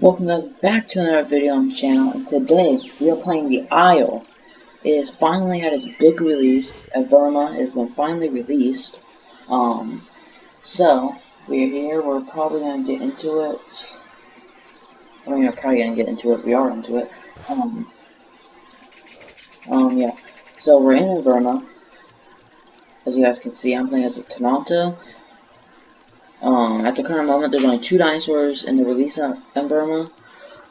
Welcome guys back to another video on the channel, and today we are playing the Isle. It has finally had its big release. Evrima has been finally released. So we're here. We're probably gonna get into it. I mean, we're probably gonna get into it. We are into it. Yeah. So we're in Evrima. As you guys can see, I'm playing as a Tenonto. At the current moment, there's only 2 dinosaurs in the release of Evrima.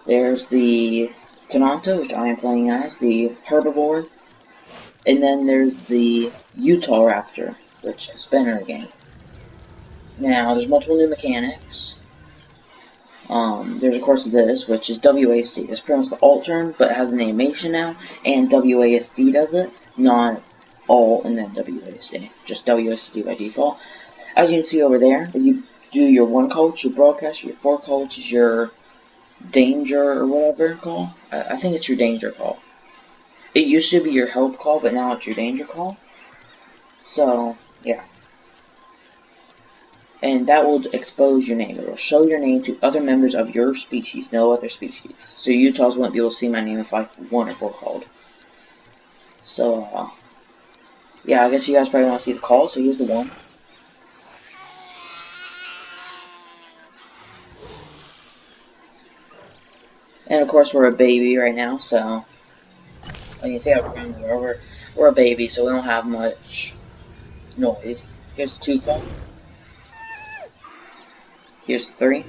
There's the Tenonto, which I am playing as, the herbivore, and then there's the Utah Raptor, which has been in the game. Now, there's multiple new mechanics. There's of course this, which is WASD. It's pretty much the alt term, but it has an animation now, and WASD does it, not alt and then WASD, just WASD by default. As you can see over there, if you do your 1 call, which is your broadcast, your 4 call, which is your danger or whatever call. I think it's your danger call. It used to be your help call, but now it's your danger call. So, yeah. And that will expose your name. It will show your name to other members of your species, no other species. So Utahs wouldn't be able to see my name if I 1 or 4 called. So, yeah, I guess you guys probably want to see the call, so here's the 1. And of course we're a baby right now, so like you see how we're a baby, so we don't have much noise. Here's 2 call. Here's 3.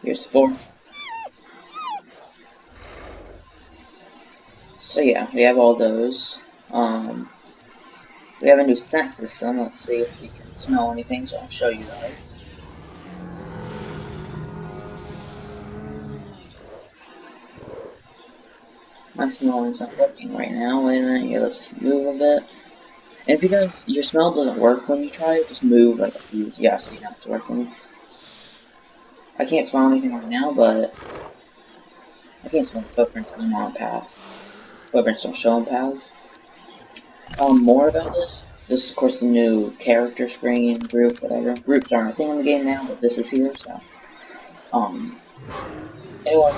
Here's 4. So yeah, we have all those. We have a new scent system. Let's see if we can smell anything, so I'll show you guys. My smelling's not working right now. Wait a minute, here, let's just move a bit. And if you guys, your smell doesn't work when you try it, just move like a few. Yeah, see now it's working. I can't smell anything right now, but I can't smell the footprints when I'm on a path. Footprints don't show on paths. More about this. This is, of course, the new character screen, group, whatever. Groups aren't a thing in the game now, but this is here, so. Anyone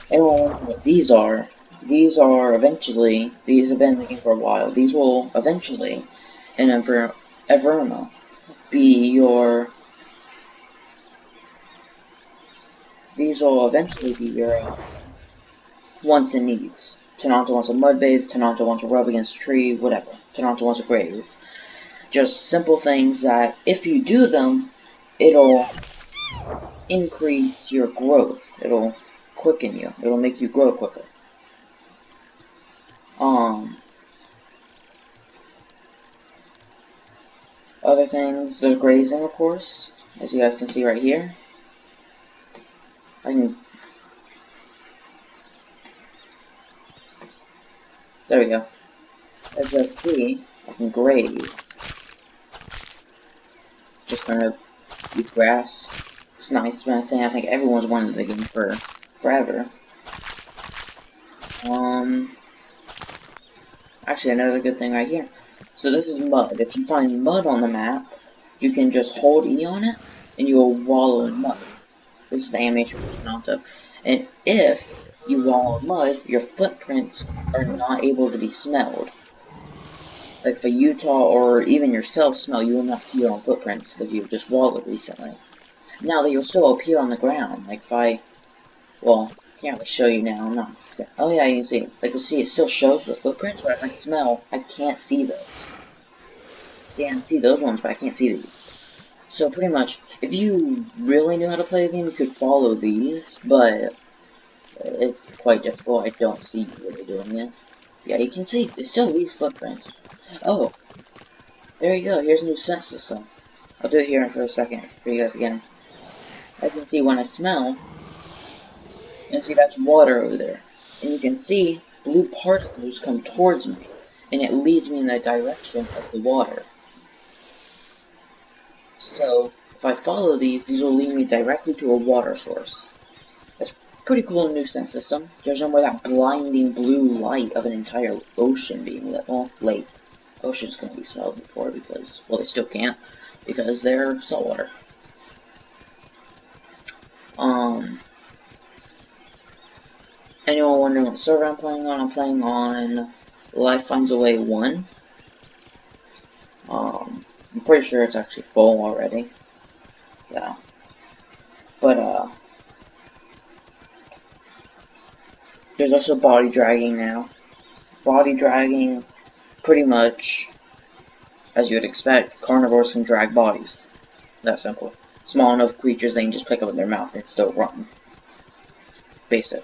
wondering what these are? These are eventually, these have been in the game for a while, these will eventually, in Evrima, be your, these will eventually be your wants and needs. Tenonto wants a mud bathe, Tenonto wants to rub against a tree, whatever. Tenonto wants a grave. Just simple things that, if you do them, it'll increase your growth. It'll quicken you. It'll make you grow quicker. Other things, there's grazing, of course, as you guys can see right here. There we go. As you guys see, I can graze. Just gonna eat grass. It's nice. It's been a thing I think everyone's wanted the game for forever. Actually, another good thing right here. So this is mud. If you find mud on the map, you can just hold E on it, and you will wallow in mud. This is the animation for Tenonto. And if you wallow in mud, your footprints are not able to be smelled. Like if a Utah or even yourself smell, you will not see your own footprints because you've just wallowed recently. Now that you'll still appear on the ground. Like if I, well, can't really show you now. I'm not. Oh yeah, you can see. Like you'll see, it still shows the footprints, but if I smell, I can't see those. See, I can see those ones, but I can't see these. So pretty much, if you really knew how to play the game, you could follow these, but it's quite difficult. I don't see you really doing it. Yeah, you can see, it still leaves footprints. Oh, there you go, here's a new scent system. I'll do it here for a second, for you guys again. As you can see, when I smell, and see that's water over there. And you can see blue particles come towards me, and it leads me in the direction of the water. So, if I follow these will lead me directly to a water source. That's pretty cool new scent system. There's no more that blinding blue light of an entire ocean being lit. Well, lake. Ocean's gonna be smelled before because, well, they still can't because they're saltwater. Anyone wondering what server I'm playing on? I'm playing on Life Finds a Way 1. I'm pretty sure it's actually full already. Yeah. But, there's also body dragging now. Body dragging, pretty much, as you would expect, carnivores can drag bodies. That simple. Small enough creatures they can just pick up in their mouth and still run. Basic.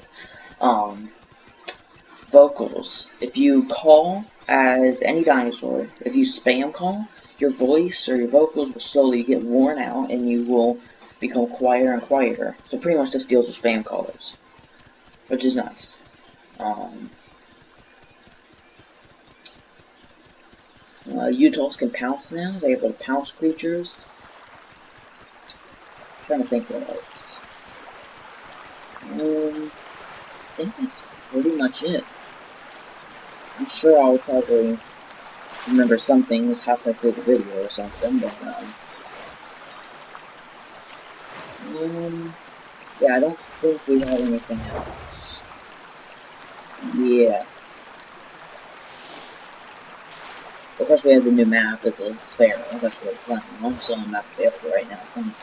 Vocals. If you call as any dinosaur, if you spam call, your voice or your vocals will slowly get worn out and you will become quieter and quieter. So pretty much this deals with spam callers, which is nice. Utahs can pounce now. They have able to pounce creatures. I'm trying to think what else. I think that's pretty much it. I'm sure I'll probably remember some things halfway through the video or something, but yeah, I don't think we have anything else. Yeah. Of course, we have the new map with the Sparrow. That's really fun. I'm also on map available right now, I think.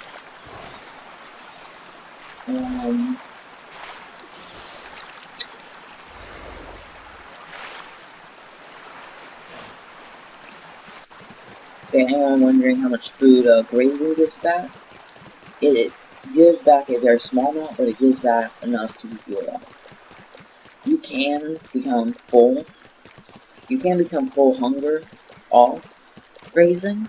Okay, anyone wondering how much food grazing gives back? It gives back a very small amount, but it gives back enough to keep you alive. You can become full. You can become full hunger off grazing,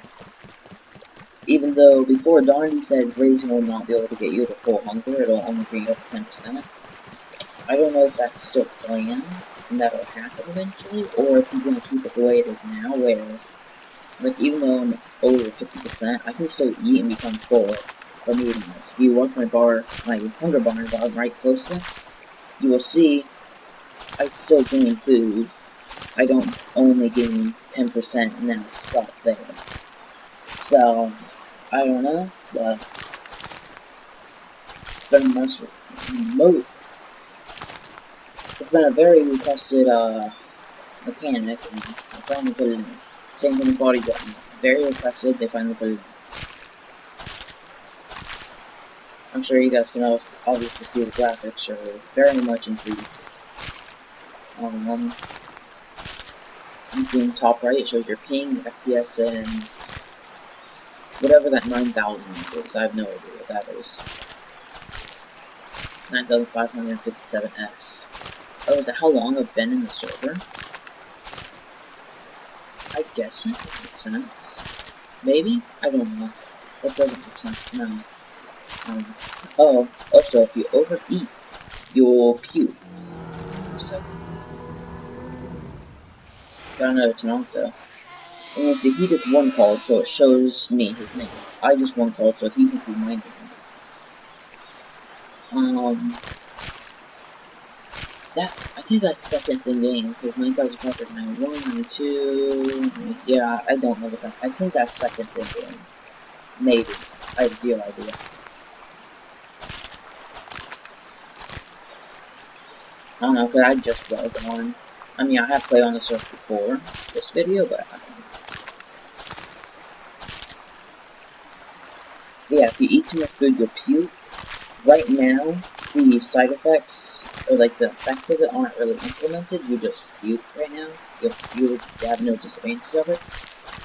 even though before Donnie said grazing will not be able to get you to full hunger, it'll only bring you up to 10%. I don't know if that's still planned and that'll happen eventually, or if he's gonna keep it the way it is now, where, like, even though I'm over 50%, I can still eat and become full from eating this. If you watch my hunger bar while I'm right close to it, you will see I still gain food. I don't only gain 10% and then stop there. So, I don't know, but it's been a very requested mechanic, and I finally put it in. Same thing with body button. Very requested, they finally put it in. I'm sure you guys can obviously see the graphics are very much increased. In top right, it shows your ping, FPS, and whatever that 9,000 is. I have no idea what that is. 9,557S. Oh, is that how long I've been in the server? I guess it makes sense. Maybe? I don't know. That doesn't make sense, no. Oh, also, if you overeat, you'll puke. So, got another Tenonto. And you see, he just one called, so it shows me his name. I just one called, so he can see my name. I think that's seconds in game, because 9,591, 92, yeah, I don't know that. I think that's seconds in game. Maybe. I have zero idea. I don't know, because I just logged on. I mean, I have played on the server before this video, but I don't know. Yeah, if you eat too much food, you'll puke. Right now, the side effects, or like the effect of it, aren't really implemented. You just puke right now. You have no disadvantage of it.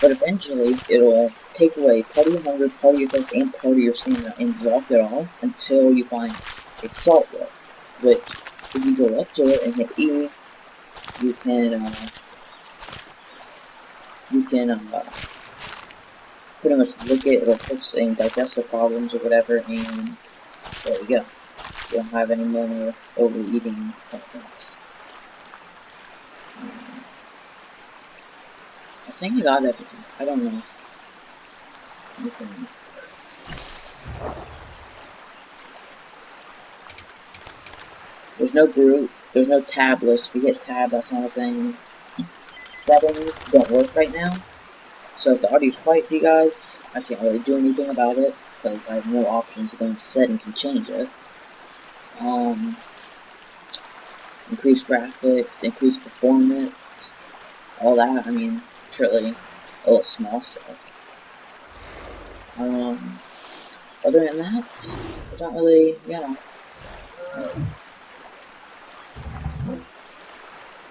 But eventually, it'll take away part of your hunger, part of your thirst, and part of your stamina, and drop it off until you find a salt rock, which, if you go up to it and hit E, you can pretty much lick it, it'll fix any digestive problems or whatever, and there you go. You don't have any more overeating problems. I think I got everything. I don't know. Anything. There's no group. There's no tab list. If you hit tab, that's not a thing. settings don't work right now. So if the audio's quiet to you guys, I can't really do anything about it because I have no options to go into settings and change it. Increase graphics, increase performance, all that. I mean, surely a little small stuff. Other than that, I don't really, I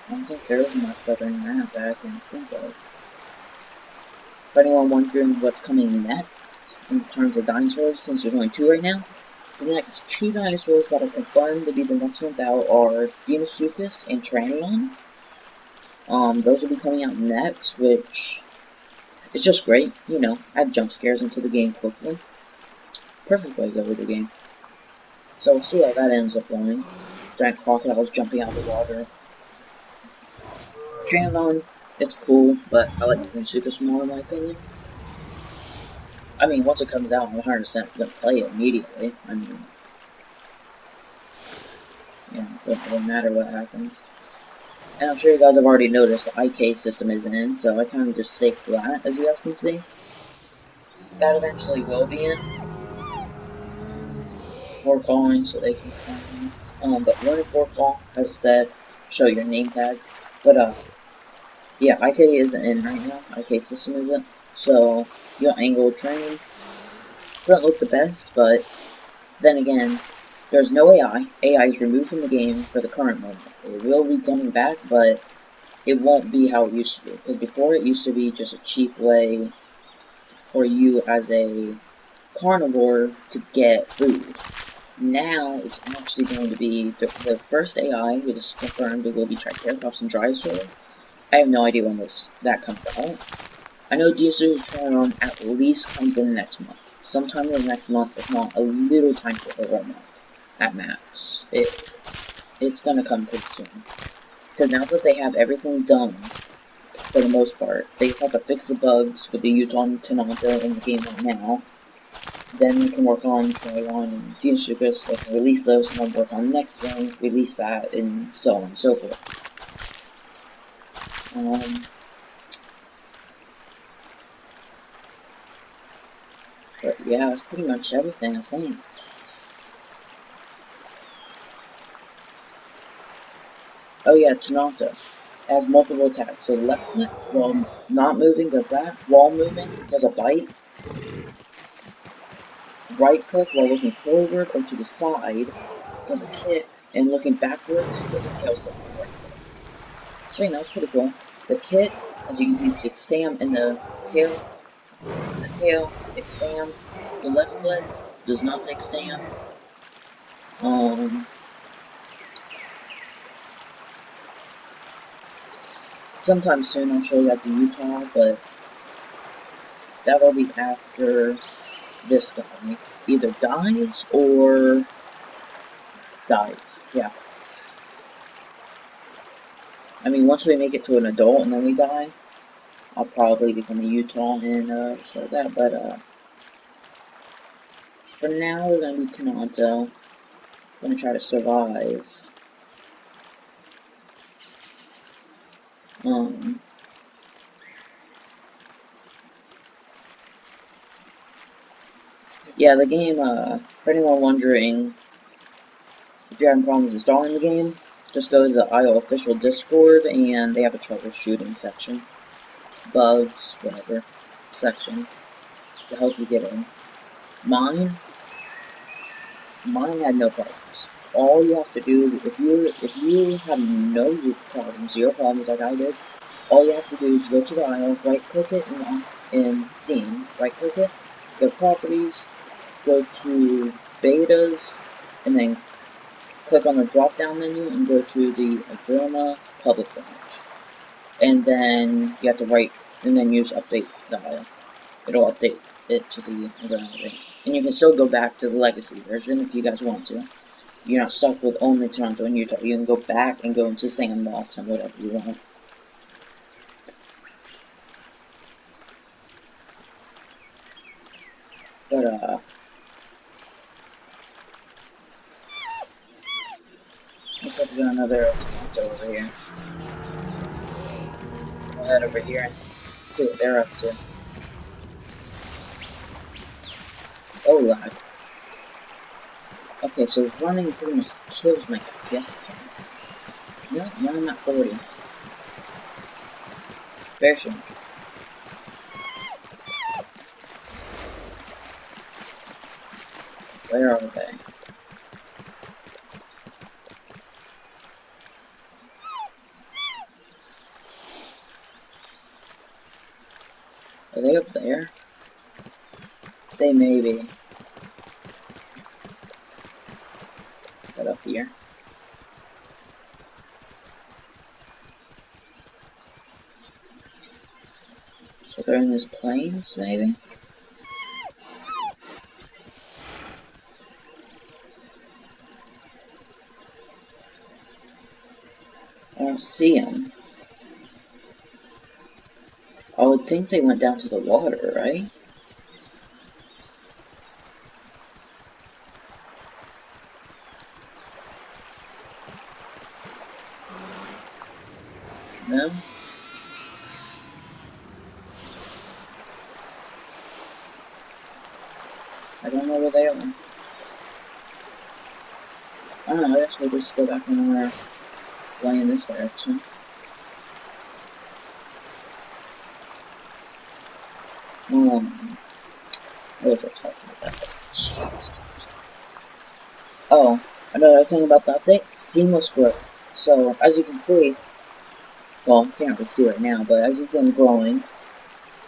don't think there is much other than that I can think of. For anyone wondering what's coming next in terms of dinosaurs, since there's only 2 right now, the next 2 dinosaurs that are confirmed to be the next ones out are Deinosuchus and Tyrannon. Those will be coming out next, which is just great. Add jump scares into the game quickly. Perfect way to go with the game. So we'll see how that ends up going. Giant crocodiles jumping out of the water. Tyrannon, it's cool, but I like Deinosuchus more in my opinion. I mean, once it comes out, I'm 100% gonna play it immediately. I mean, it doesn't really matter what happens. And I'm sure you guys have already noticed the IK system isn't in, so I kind of just stay flat, as you guys can see. That eventually will be in. More calling so they can call me. But 1 and 4 call, as I said, show your name tag. But, yeah, IK isn't in right now. IK system isn't. So, your angle train doesn't look the best, but then again, there's no AI. AI is removed from the game for the current moment. It will be coming back, but it won't be how it used to be. Because before, it used to be just a cheap way for you as a carnivore to get food. Now, it's actually going to be the first AI, which is confirmed it will be Triceratops and Drysaur. I have no idea when that comes out. I know Deinosuchus Tyrannon at least comes in the next month. Sometime in the next month, if not a little time for a month. At max. It's gonna come pretty soon. Because now that they have everything done, for the most part, they have to fix the bugs with the Utah and Tenonto in the game right now. Then we can work on Tyrannon and Deinosuchus, they can release those, and then work on the next thing, release that, and so on and so forth. But yeah, that's pretty much everything, I think. Oh yeah, Tenonto has multiple attacks. So left click while not moving does that. While moving does a bite. Right click while looking forward or to the side does a kick. And looking backwards does a tail slap with right click. So that's pretty cool. The kick, as you can see, takes stam in the tail. And the tail takes stam. The left click does not take stam. Sometime soon I'll show you guys the Utah, but that will be after this guy either dies or dies. Yeah. I mean, once we make it to an adult and then we die, I'll probably become a Utah and start that. But for now, we're gonna be Tenonto. Gonna try to survive. Yeah, the game. For anyone wondering, if you're having problems installing the game, just go to the IO official Discord and they have a troubleshooting section, bugs, whatever section to help you get in. Mine had no problems. All you have to do, if you have no problems, 0 problems like I did, all you have to do is go to the aisle, right click it in Steam, right click it, go properties, go to betas, and then click on the drop down menu and go to the Evrima public branch. And then you have to and then use update dial. It'll update it to the Evrima branch. And you can still go back to the legacy version if you guys want to. You're not stuck with only Tenonto and Utah. You can go back and go into Sandbox and whatever you want. But, looks like we got another Tenonto over here. head over here and see what they're up to. Oh, lag. Okay, so running pretty much kills my FPS account. No, now I'm at 40. Very strange. Where are they? Are they up there? They may be. But up here. So they're in this plains, maybe? I don't see them. I would think they went down to the water, right? No? I don't know where they are. I don't know, I guess we'll just go back and we're flying in this direction. What was I talking about? Oh, another thing about the update, seamless growth. So, as you can see, well, you can't really see right now, but as you see I'm growing,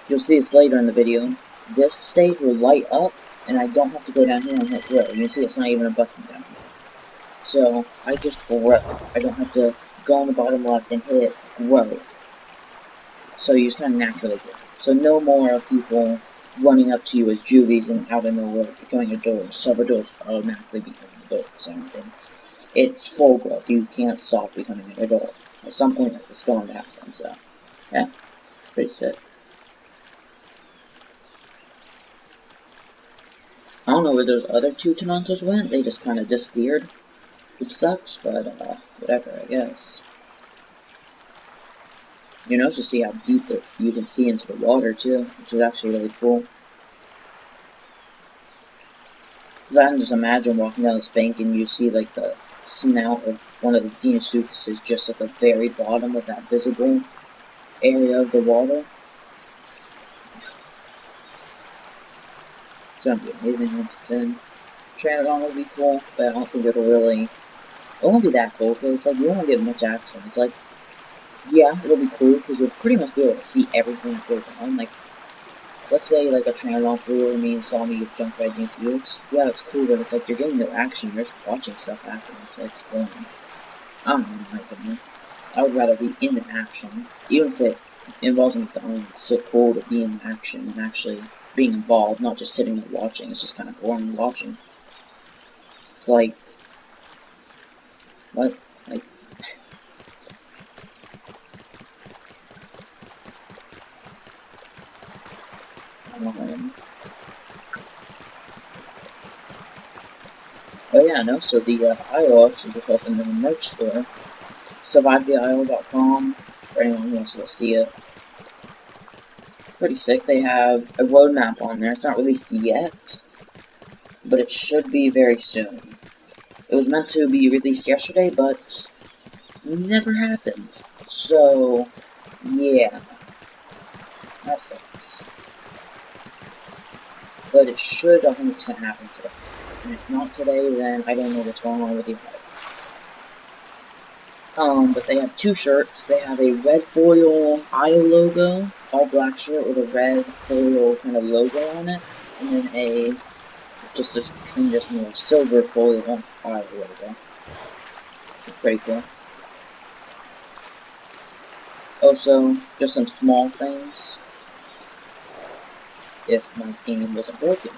you'll see this later in the video, this stage will light up, and I don't have to go down here and hit grow. You can see it's not even a button down here. So, I just grow. I don't have to go on the bottom left and hit growth. So you just kind of naturally grow. So no more people running up to you as juvies and out of nowhere becoming adults. Sub-adults automatically becoming adults. It's full growth. You can't stop becoming an adult. At some point it's going to happen, so yeah, pretty sick. I don't know where those other two Tenontos went, they just kind of disappeared, which sucks, but whatever, I guess. You can also see how deep you can see into the water too, which is actually really cool. Because I can just imagine walking down this bank and you see like the snout of one of the Deinosuchuses just at the very bottom of that visible area of the water. It's gonna be amazing once it's in. Tranodon will be cool, but I don't think it'll really... It won't be that cool, because like, you won't get much action. It's like, yeah, it'll be cool, because you'll pretty much be able to see everything that goes on. Like, let's say like a Tranodon flew over me and saw me get jumped by Deinosuchus. Yeah, it's cool, but it's like you're getting no action, you're just watching stuff happen. It's like, boring. I don't know, in my opinion. I would rather be in the action, even if it involves me dying. It's so cool to be in the action and actually being involved, not just sitting and watching. It's just kind of boring watching. It's like, what? Like, oh yeah, no, so the IO actually just opened in the merch store. SurviveTheIO.com, for anyone who wants to go see it. Pretty sick. They have a roadmap on there. It's not released yet, but it should be very soon. It was meant to be released yesterday, but never happened. So, yeah. That sucks. But it should 100% happen today. And if not today, then I don't know what's going on with the auto. But they have two shirts. They have a red foil IO logo, all black shirt with a red foil kind of logo on it, and then a just more silver foil IO logo. It's pretty cool. Also, just some small things. If my game wasn't broken.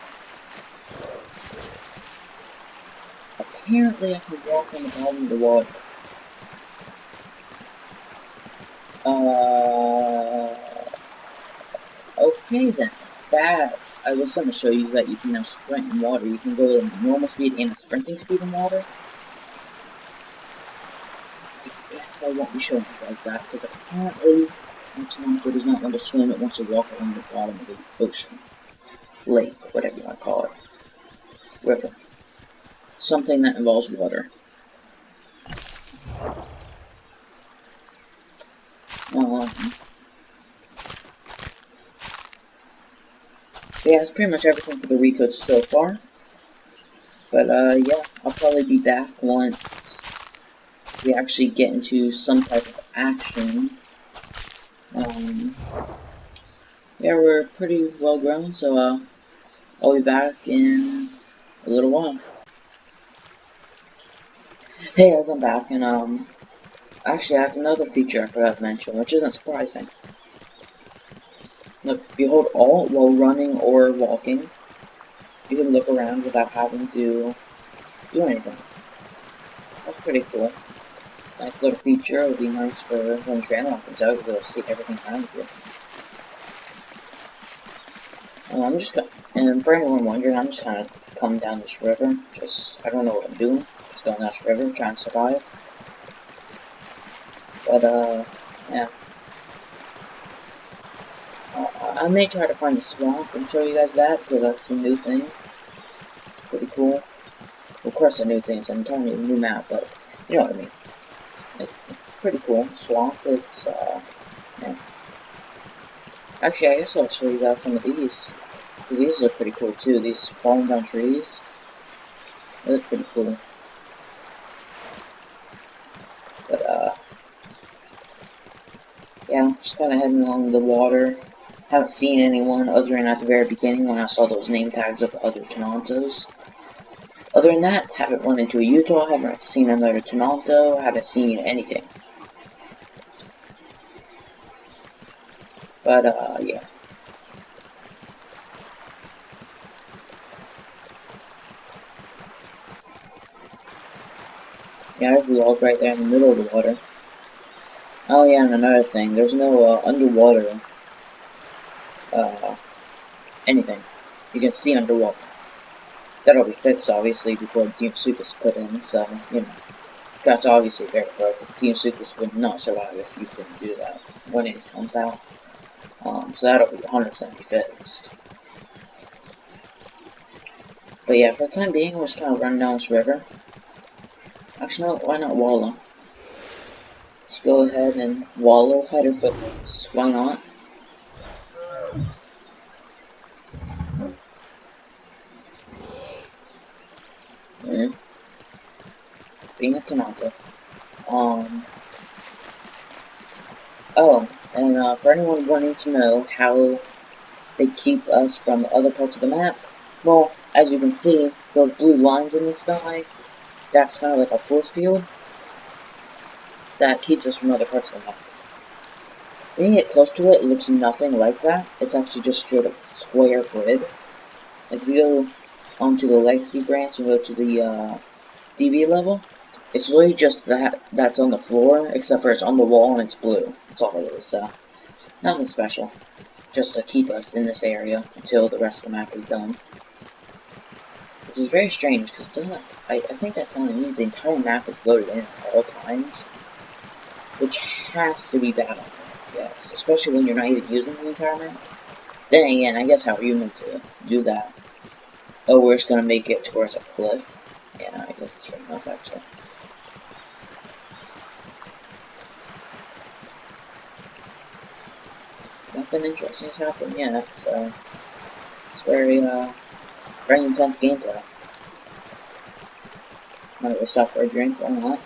Apparently I can walk on the bottom of the water. Okay then. That, I was going to show you that you can now sprint in water. You can go at normal speed and a sprinting speed in water. I guess I won't be showing you guys that, because apparently Tenonto does not want to swim, it wants to walk along the bottom of the ocean. Lake, whatever you want to call it. River. Something that involves water. Yeah, that's pretty much everything for the recodes so far. But, yeah, I'll probably be back once we actually get into some type of action. Yeah, we're pretty well grown, so, I'll be back in a little while. Hey guys, I'm back, and, actually I have another feature I forgot to mention, which isn't surprising. Look, if you hold Alt while running or walking, you can look around without having to do anything. That's pretty cool. It's a nice little feature. It would be nice for when Trail comes out to be able to see everything around you. I'm just and for anyone wondering, I'm just kind of coming down this river. I don't know what I'm doing. Just going down this river, trying to survive. But, yeah. I may try to find a swamp and show you guys that, because that's a new thing. It's pretty cool. Well, of course, a new thing, so I'm telling you a new map, but you know what I mean. It's pretty cool. Swamp, it's, yeah. Actually, I guess I'll show you guys some of these. Because these look pretty cool, too. These falling down trees. They look pretty cool. But, yeah, just kind of heading along the water. Haven't seen anyone other than at the very beginning when I saw those name tags of other Tenontos. Other than that, haven't run into a Utah, haven't seen another Tenonto, haven't seen anything. But, yeah. Yeah, there's a log right there in the middle of the water. Oh yeah, and another thing, there's no, underwater, anything. You can see underwater. That'll be fixed, obviously, before Deep is put in, so, you know. That's obviously very broken. Team Sucus would not survive if you couldn't do that when it comes out. So that'll be 100% be fixed. But yeah, for the time being, we're just kind of running down this river. Actually, no, why not wallow? Let's go ahead and wallow header footprints. Why not? Mm. Being a Tenonto. Oh, and for anyone wanting to know how they keep us from other parts of the map, well, as you can see, those blue lines in the sky, that's kind of like a force field that keeps us from other parts of the map. When you get close to it, it looks nothing like that. It's actually just straight up square grid. Like if you go onto the Legacy branch and go to the DB level, it's really just that's on the floor, except for it's on the wall and it's blue. That's all it is, so nothing special. Just to keep us in this area until the rest of the map is done. Which is very strange, because I think that kind of means the entire map is loaded in at all times. Which has to be bad on yes, especially when you're not even using the entire map. Then again, I guess how are you meant to do that? Oh, we're just gonna make it towards a cliff. Yeah, I guess it's fair enough, actually. Nothing interesting has happened yet, so it's very intense gameplay. Might go stop for a drink, why not?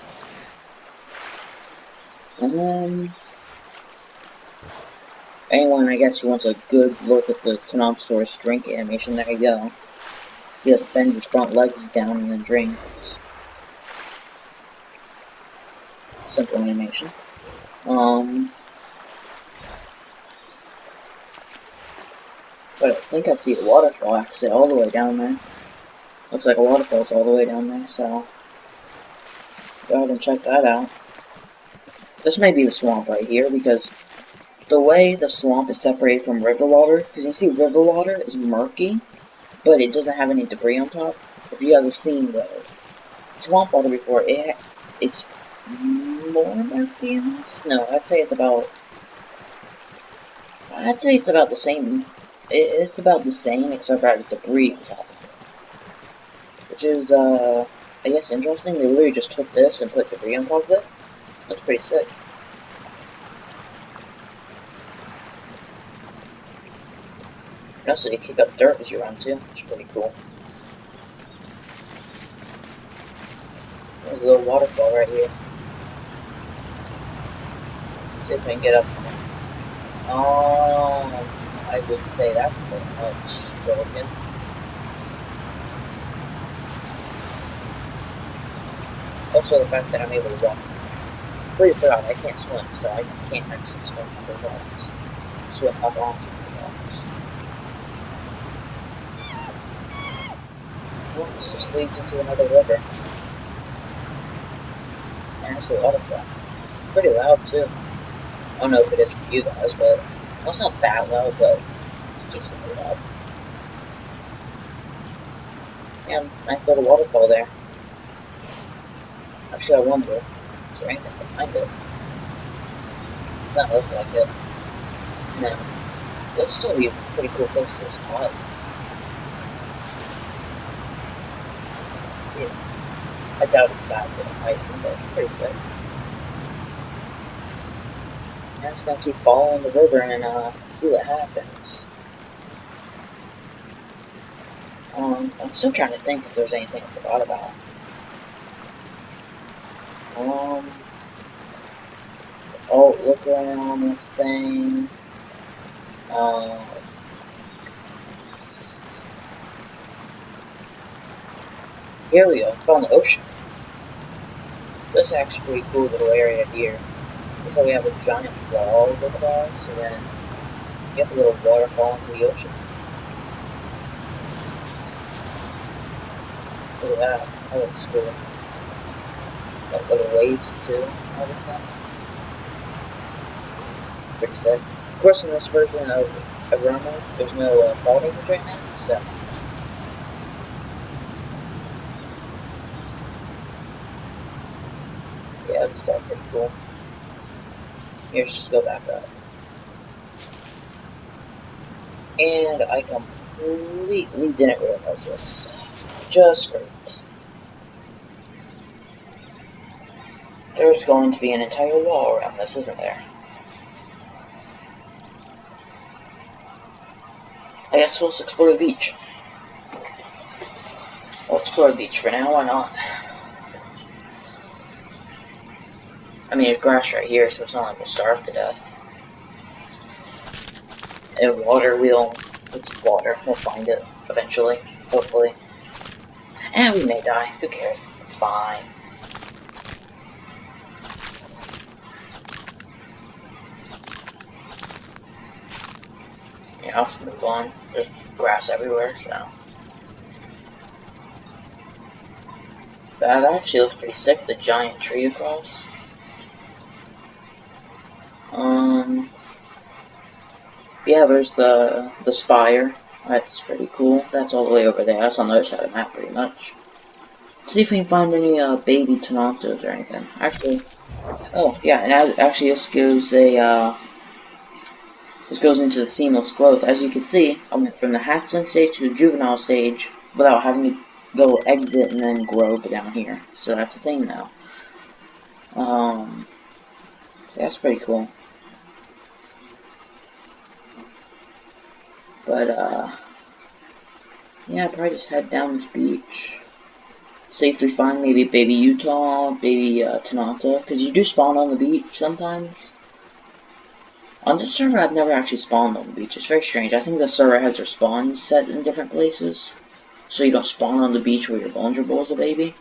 Anyone, I guess, who wants a good look at the Tenontosaurus drink animation, there you go. He has to bend his front legs down and then drinks. Simple animation. But I think I see a waterfall actually all the way down there. Looks like a waterfall's all the way down there, so go ahead and check that out. This may be the swamp right here, because the way the swamp is separated from river water, because you see river water is murky, but it doesn't have any debris on top. If you ever seen the swamp water before, it's more murky in this? No, I'd say it's about I'd say it's about the same. It's about the same, except for it has debris on top of it. Which is, I guess interesting. They literally just took this and put debris on top of it. That's pretty sick. And also, you kick up dirt as you run too, which is pretty cool. There's a little waterfall right here. Let's see if we can get up. I would say that's pretty much broken. Also, the fact that I'm able to walk. Believe it or not, I can't swim, so I can't actually swim up those rocks. Swim up onto the rocks. Well, this just leads into another river. And it's a waterfall. Pretty loud, too. I don't know if it is for you guys, but well, it's not that loud, but it's decently loud. Yeah, nice little waterfall there. Actually, I wonder, is there anything behind it? Doesn't look like it. No. It would still be a pretty cool place to spot. Yeah. I doubt it's that good at hiking, but it's pretty sick. I'm just gonna keep following the river and see what happens. I'm still trying to think if there's anything I forgot about. Oh, look around this thing. Here we go, it's on the ocean. This is actually a pretty cool little area here. Looks like we have a giant wall across, and then you have a little waterfall into the ocean. Look at that, that looks cool. Got little waves too, and everything. Pretty sick. Of course, in this version of Evrima, there's no fall damage right now, so. Yeah, this is pretty cool. Let's just go back up. And I completely didn't realize this. Just great. There's going to be an entire wall around this, isn't there? I guess we'll explore the beach. We'll explore the beach for now, why not? I mean, there's grass right here, so it's not like we'll starve to death. And water, it's water, we'll find it eventually, hopefully. And we may die, who cares, it's fine. Yeah, let's move on, there's grass everywhere, so. That actually looks pretty sick, the giant tree across. Yeah, there's the spire. That's pretty cool. That's all the way over there. That's on the other side of the map, pretty much. Let's see if we can find any baby Tenontos or anything. Actually, oh yeah, and actually this goes this goes into the seamless growth. As you can see, I went from the hatchling stage to the juvenile stage without having to go exit and then grow down here. So that's the thing now. That's pretty cool. But, yeah, I'll probably just head down this beach. See if we find maybe baby Utah, baby, Tenonto, because you do spawn on the beach sometimes. On this server, I've never actually spawned on the beach. It's very strange. I think the server has their spawns set in different places, so you don't spawn on the beach where you're vulnerable as a baby,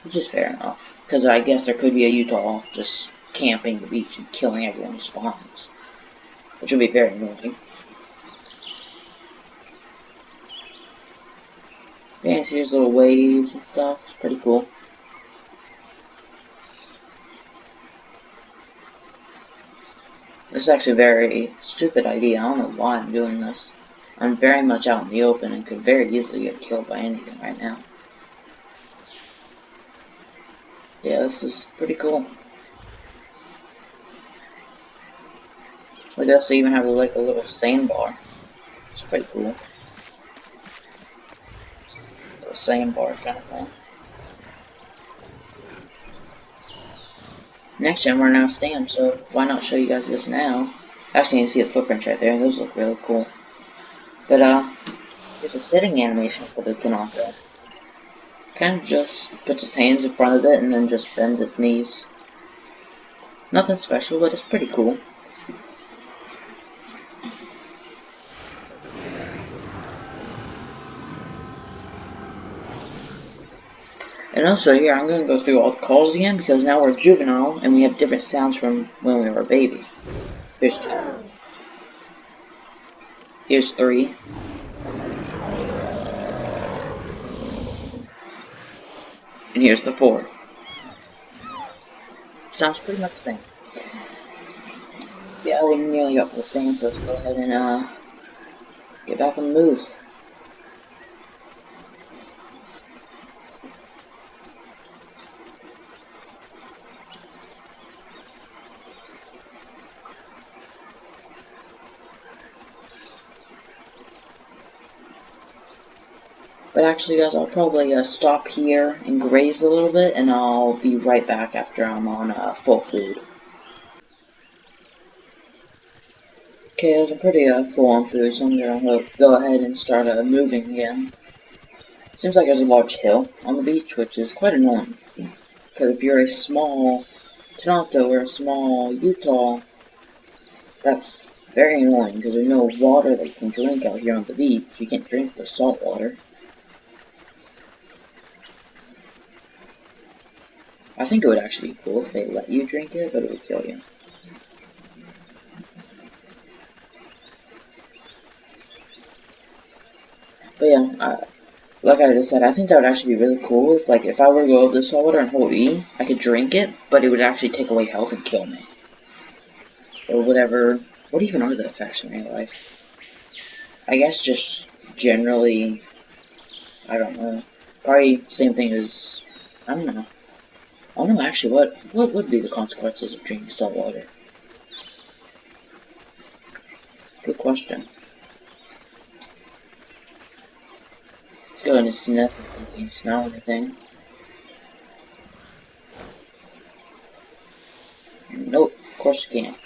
which is fair enough. Because I guess there could be a Utah just camping the beach and killing everyone who spawns, which would be very annoying. Yeah, see there's little waves and stuff. It's pretty cool. This is actually a very stupid idea. I don't know why I'm doing this. I'm very much out in the open and could very easily get killed by anything right now. Yeah, this is pretty cool. I guess they even have like a little sandbar. It's pretty cool. A sandbar kind of thing. Next gen, we're now stamp, so why not show you guys this now? Actually, you can see the footprints right there. Those look really cool. But there's a sitting animation for the Tenonto. Kind of just puts its hands in front of it and then just bends its knees. Nothing special, but it's pretty cool. And also here, I'm going to go through all the calls again because now we're juvenile and we have different sounds from when we were a baby. Here's 2. Here's 3. And here's the 4. Sounds pretty much the same. Yeah, we nearly got full stand, so let's go ahead and get back on the move. But actually, guys, I'll probably stop here and graze a little bit, and I'll be right back after I'm on full food. Okay, guys, I'm pretty full on food, so I'm gonna go ahead and start moving again. Seems like there's a large hill on the beach, which is quite annoying. Because if you're a small Tenonto or a small Utah, that's very annoying because there's no water that you can drink out here on the beach. You can't drink the salt water. I think it would actually be cool if they let you drink it, but it would kill you. But yeah, like I just said, I think that would actually be really cool. Like, if I were to go over the salt water and hold E, I could drink it, but it would actually take away health and kill me. Or whatever. What even are the effects in real life? I guess just generally, I don't know. Probably same thing as, I don't know. I don't know actually what would be the consequences of drinking salt water? Good question. Let's go ahead and sniff and see if we can smell anything. Nope, of course you can't.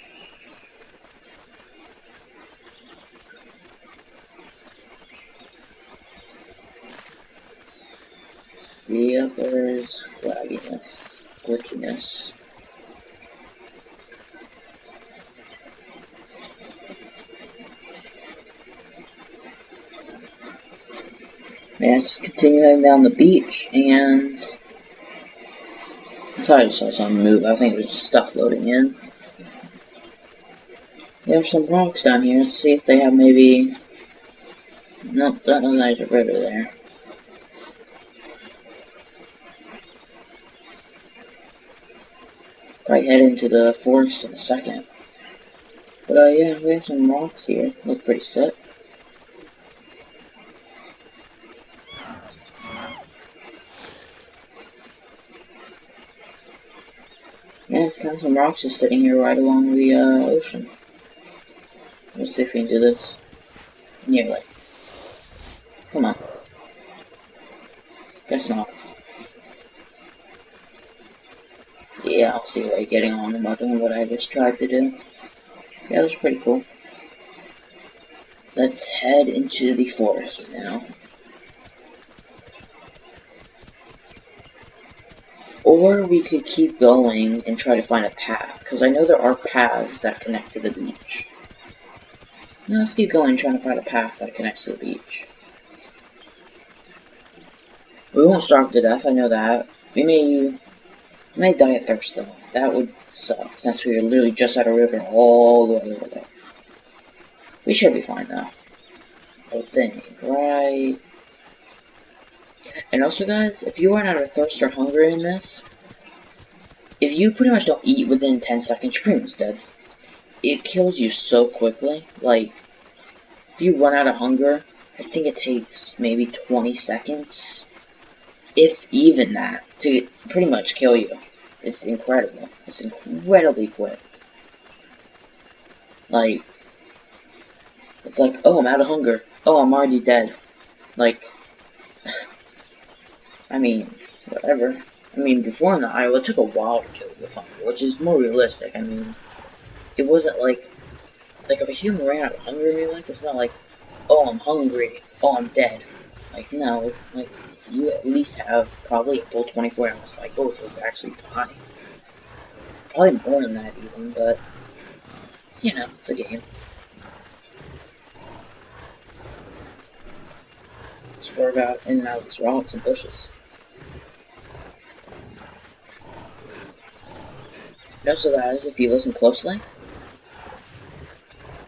The other is flagginess, glitchiness. Man, let's just continue heading down the beach, and I thought I just saw something move. I think it was just stuff loading in. There's some rocks down here. Let's see if they have maybe. Nope, that doesn't have a river there. Probably head into the forest in a second. But yeah, we have some rocks here. Look pretty sick. Yeah, it's kind of some rocks just sitting here right along the ocean. Let's see if we can do this. Nearly. Come on. Guess not. Yeah, I'll see what I'm getting on them other than what I just tried to do. Yeah, that's pretty cool. Let's head into the forest now. Or we could keep going and try to find a path, because I know there are paths that connect to the beach. No, let's keep going trying to find a path that connects to the beach. We won't starve to death, I know that. We may die of thirst though. That would suck, since we are literally just at a river all the way over there. We should be fine though. I would think, right? And also guys, if you run out of thirst or hunger in this, if you pretty much don't eat within 10 seconds, you're pretty much dead. It kills you so quickly. Like, if you run out of hunger, I think it takes maybe 20 seconds, if even that, to pretty much kill you. It's incredible. It's incredibly quick. Like, it's like, oh, I'm out of hunger. Oh, I'm already dead. Like, I mean, whatever. I mean, before in the Iowa, it took a while to kill you with hunger, which is more realistic. I mean, it wasn't like if a human ran out of hunger, maybe like, it's not like, oh, I'm hungry, oh, I'm dead. Like, no, like, you at least have probably a full 24-hour cycle before you actually die. Probably more than that even, but, you know, it's a game. Swerve out in and out of these rocks and bushes. Notice that is, if you listen closely,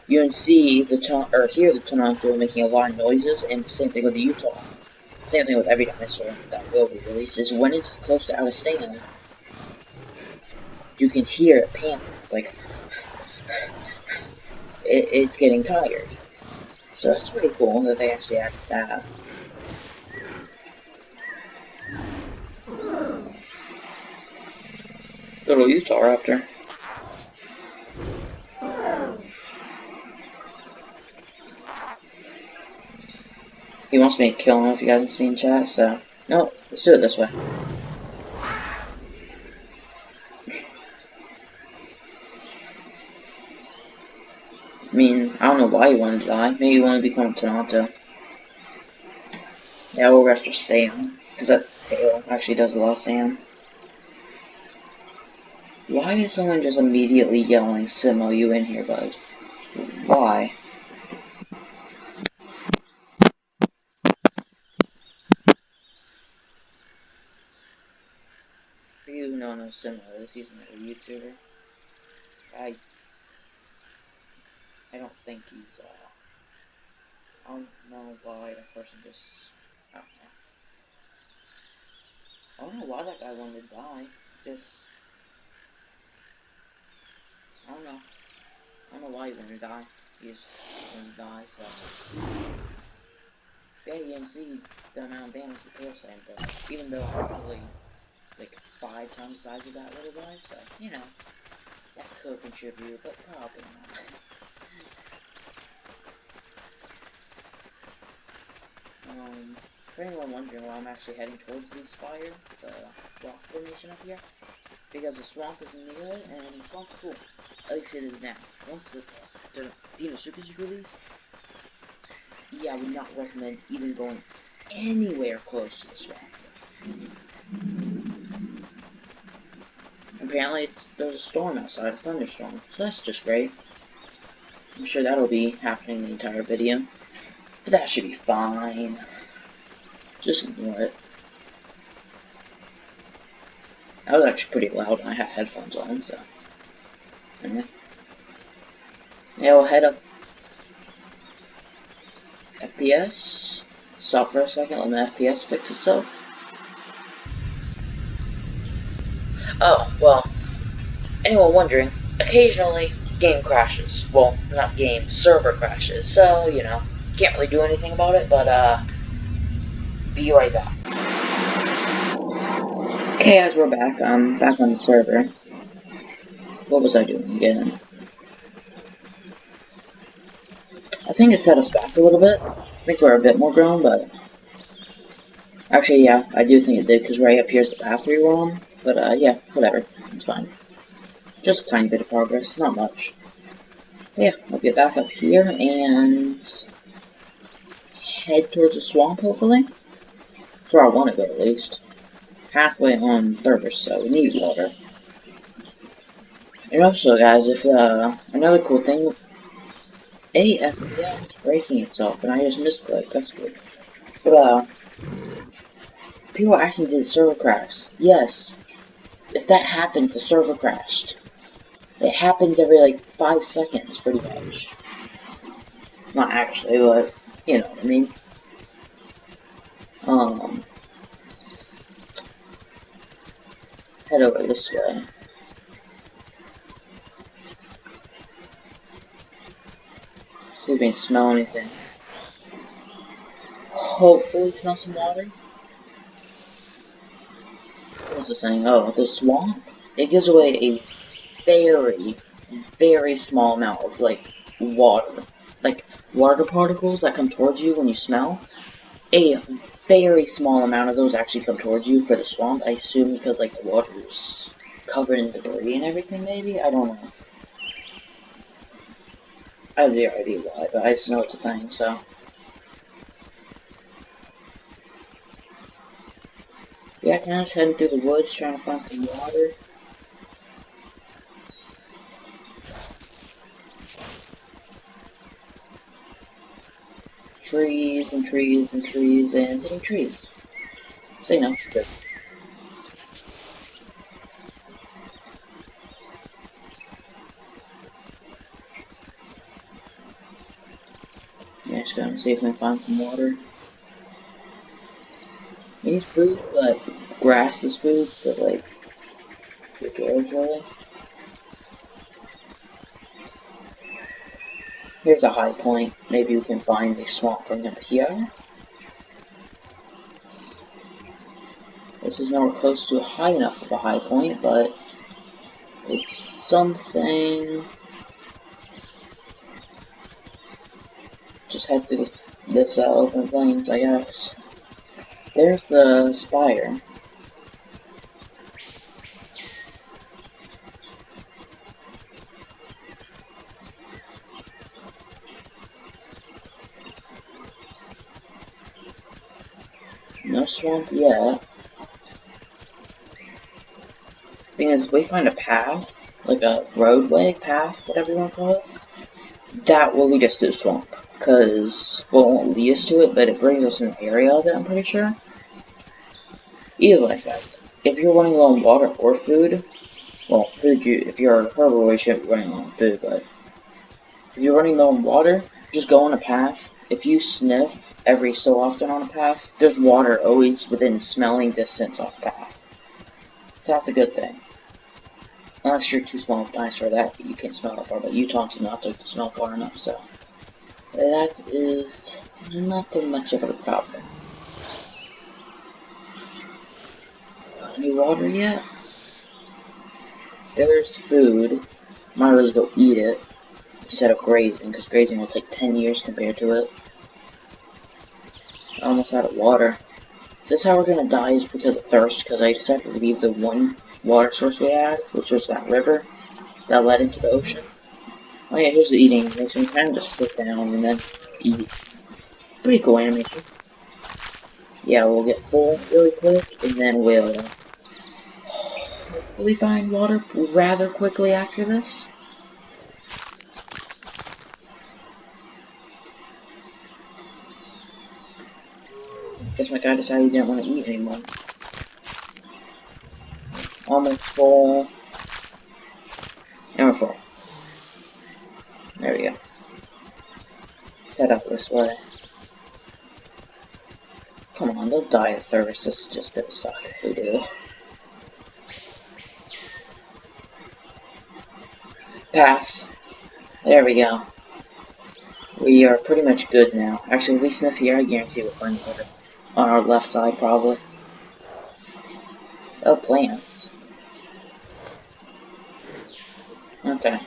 you can see or hear the Tenonto making a lot of noises, and the same thing with the Utah. Same thing with every dinosaur that will be released, is when it's close to out of stamina, you can hear it panting, like, it's getting tired. So that's pretty cool that they actually added that. Little Utah Raptor. He wants me to kill him if you guys haven't seen chat, so... No, let's do it this way. I mean, I don't know why he wanted to die. Maybe he wanted to become Tenonto. Yeah, we'll rest our Sam, because that tail actually does a lot of Sam. Why is someone just immediately yelling, Simo, you in here, bud? Why? For you who don't know Simo is, he's another YouTuber. I don't think he's, I don't know why that person just, I don't know why that guy wanted to die. Just, I don't know. I don't know why he wanted to die. He just wanted to die, so. Yeah, you can see the amount of damage the tail slam does. Even though I'm probably, like, 5 times the size of that little guy, so, you know. That could contribute, but probably not. For anyone wondering why I'm actually heading towards the Spire, the rock formation up here, because the swamp is near it, and the swamp's cool. At least it is now. Once the Dinosuchus is released, yeah, I would not recommend even going anywhere close to the swamp. Apparently, there's a storm outside, a thunderstorm, so that's just great. I'm sure that'll be happening the entire video, but that should be fine. Just ignore it. That was actually pretty loud, and I have headphones on, so. Anyway. Yeah, we'll head up. FPS. Stop for a second, let my FPS fix itself. Oh, well. Anyone wondering, occasionally game crashes. Well, not game, server crashes. So, you know, can't really do anything about it, but, be right back. Okay, guys, we're back. I'm back on the server. What was I doing again? I think it set us back a little bit. I think we're a bit more grown, but... Actually, yeah, I do think it did, because right up here's the path we were on. But, yeah, whatever. It's fine. Just a tiny bit of progress, not much. But yeah, I'll get back up here and... head towards the swamp, hopefully. That's where I want to go, at least. Halfway on thirst, so we need water. And also, guys, if, another cool thing... FPS breaking itself, and I just misclicked, that's good. But, people are asking, did the server crash? Yes. If that happens, the server crashed. It happens every, like, 5 seconds, pretty much. Not actually, but, you know what I mean. Head over this way. See if we can smell anything. Hopefully smell some water. What's this saying? Oh, the swamp? It gives away a very very small amount of like water, like water particles that come towards you when you smell. A very small amount of those actually come towards you for the swamp. I assume because like the water is covered in debris and everything. Maybe I don't know. I have no idea why, but I just know it's a thing. So yeah, kind of just heading through the woods trying to find some water. Trees and trees and trees and hitting trees. So you know, it's good. Yeah, just gonna see if we can find some water. Need food, but grass is food, but like, who cares really? Here's a high point. Maybe we can find a swamp from up here. This is nowhere close to high enough of a high point, but it's something. Just head through this open plains, I guess. There's the spire. No swamp yet. Thing is, if we find a path, like a roadway path, whatever you want to call it, that will lead us to the swamp. Because, well, it won't lead us to it, but it brings us in the area of it, I'm pretty sure. Either way, guys, if you're running low on water or food, well, food, if you're a herbivore, you shouldn't be running low on food, but if you're running low on water, just go on a path. If you sniff every so often on a path, there's water always within smelling distance off the path. So that's a good thing. Unless you're too small of a dinosaur that you can't smell that far, but Utah's not to smell far enough, so that is not too much of a problem. Got any water yet? There's food. Might as well go eat it instead of grazing, because grazing will take 10 years compared to it. Almost out of water. Is this how we're gonna die is because of thirst, because I decided to leave the one water source we had, which was that river that led into the ocean. Oh yeah, here's the eating animation. You kind of just sit down and then eat. Pretty cool animation. Yeah, we'll get full really quick, and then we'll hopefully find water rather quickly after this. Guess my guy decided he didn't want to eat anymore. Almost full. And we're full. There we go. Let's head up this way. Come on, they'll die of thirst. This is just gonna suck if we do. Path. There we go. We are pretty much good now. Actually, if we sniff here, I guarantee we'll find water. On our left side, probably. Oh, plants. Okay.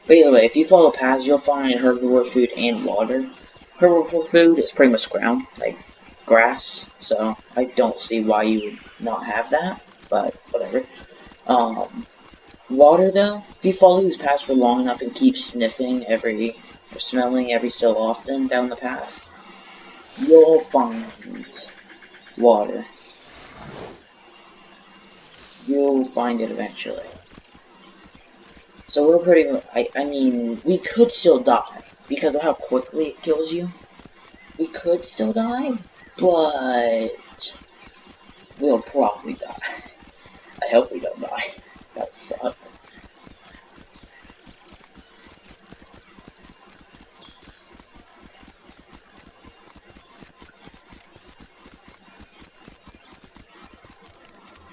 But either way, if you follow paths, you'll find herbivore food and water. Herbivore food is pretty much ground, like grass, so I don't see why you would not have that, but whatever. Water though, if you follow these paths for long enough and keep sniffing or smelling every so often down the path, you'll find water. You'll find it eventually. So we're pretty much, I mean, we could still die, because of how quickly it kills you. We could still die, but we'll probably die. I hope we don't die. That would suck.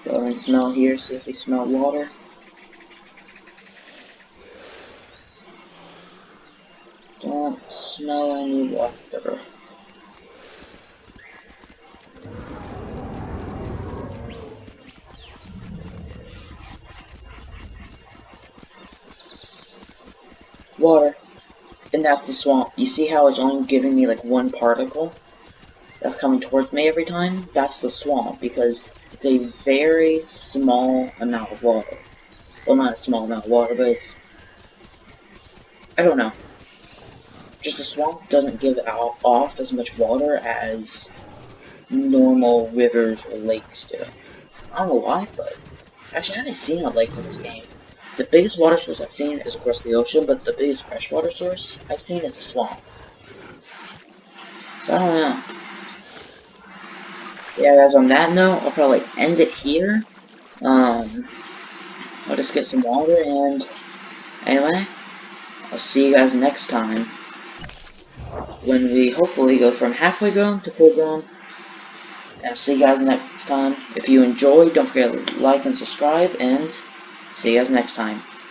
Go and smell here, see if we smell water. Don't smell any water. Water. And that's the swamp. You see how it's only giving me like one particle that's coming towards me every time? That's the swamp, because it's a very small amount of water. Well, not a small amount of water, but it's... I don't know. Just the swamp doesn't give off as much water as normal rivers or lakes do. I don't know why, but... Actually, I haven't seen a lake in this game. The biggest water source I've seen is, of course, the ocean, but the biggest freshwater source I've seen is the swamp. So I don't know. Yeah, guys, on that note, I'll probably end it here. I'll just get some water, and anyway, I'll see you guys next time when we hopefully go from halfway grown to full grown. And I'll see you guys next time. If you enjoyed, don't forget to like and subscribe, and see you guys next time.